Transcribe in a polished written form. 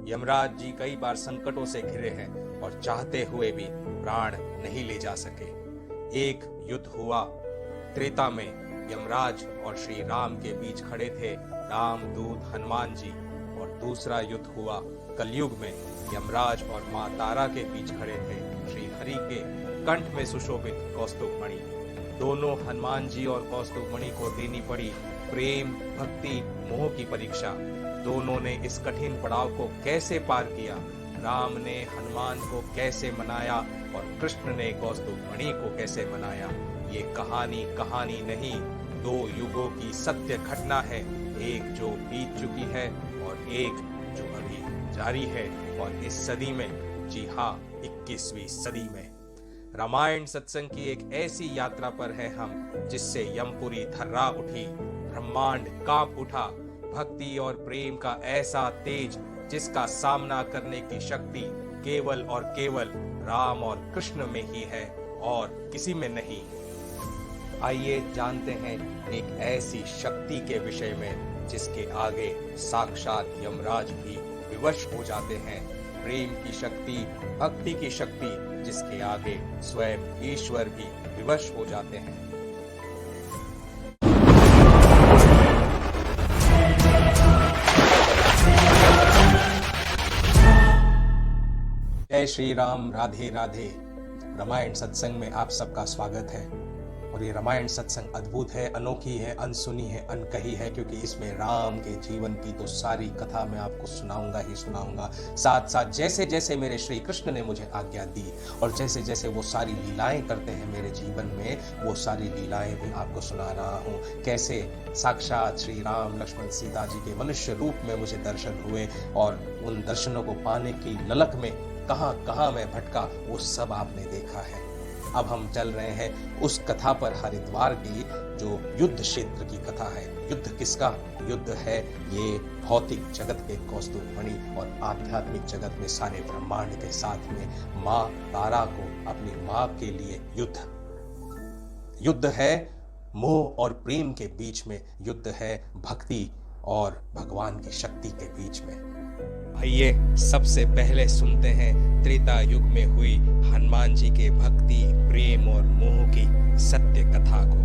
यमराज जी कई बार संकटों से घिरे हैं और चाहते हुए भी प्राण नहीं ले जा सके। एक युद्ध हुआ त्रेता में, यमराज और श्री राम के बीच खड़े थे रामदूत हनुमान जी। और दूसरा युद्ध हुआ कलयुग में, यमराज और मां तारा के बीच खड़े थे श्री हरि के कंठ में सुशोभित कौस्तुभ मणि। दोनों हनुमान जी और कौस्तुभ मणि को देनी पड़ी प्रेम, भक्ति, मोह की परीक्षा। दोनों ने इस कठिन पड़ाव को कैसे पार किया, राम ने हनुमान को कैसे मनाया और कृष्ण ने कौस्तुभ मणि को कैसे मनाया, ये कहानी नहीं, दो युगों की सत्य घटना है। एक जो बीत चुकी है और एक जो अभी जारी है। और इस सदी में, जी हाँ 21वीं सदी में, रामायण सत्संग की एक ऐसी यात्रा पर है हम, जिससे यमपुरी थर्रा उठी, ब्रह्मांड कांप उठा। भक्ति और प्रेम का ऐसा तेज जिसका सामना करने की शक्ति केवल और केवल राम और कृष्ण में ही है और किसी में नहीं। आइए जानते हैं एक ऐसी शक्ति के विषय में जिसके आगे साक्षात यमराज भी विवश हो जाते हैं। प्रेम की शक्ति, भक्ति की शक्ति जिसके आगे स्वयं ईश्वर भी विवश हो जाते हैं। जय श्री राम, राधे राधे। रामायण सत्संग में आप सबका स्वागत है। और ये रामायण सत्संग अद्भुत है, अनोखी है, अनसुनी है, अनकही है, क्योंकि इसमें राम के जीवन की तो सारी कथा मैं आपको सुनाऊंगा ही सुनाऊंगा। साथ साथ जैसे जैसे मेरे श्री कृष्ण ने मुझे आज्ञा दी और जैसे जैसे वो सारी लीलाएं करते हैं मेरे जीवन में, वो सारी लीलाएं भी आपको सुना रहा हूँ। कैसे साक्षात श्री राम, लक्ष्मण, सीता जी के मनुष्य रूप में मुझे दर्शन हुए और उन दर्शनों को पाने की ललक में कहां कहां मैं भटका, वो सब आपने देखा है। अब हम चल रहे हैं उस कथा पर, हरिद्वार की, जो युद्ध क्षेत्र की कथा है। युद्ध किसका? युद्ध है ये भौतिक जगत के कौस्तुभ मणि और आध्यात्मिक जगत में सारे ब्रह्मांड के साथ में मां तारा को अपनी मां के लिए युद्ध। युद्ध है मोह और प्रेम के बीच में, युद्ध है भक्ति और भगवान की शक्ति के बीच में। आइए सबसे पहले सुनते हैं त्रेता युग में हुई हनुमान जी के भक्ति, प्रेम और मोह की सत्य कथा को।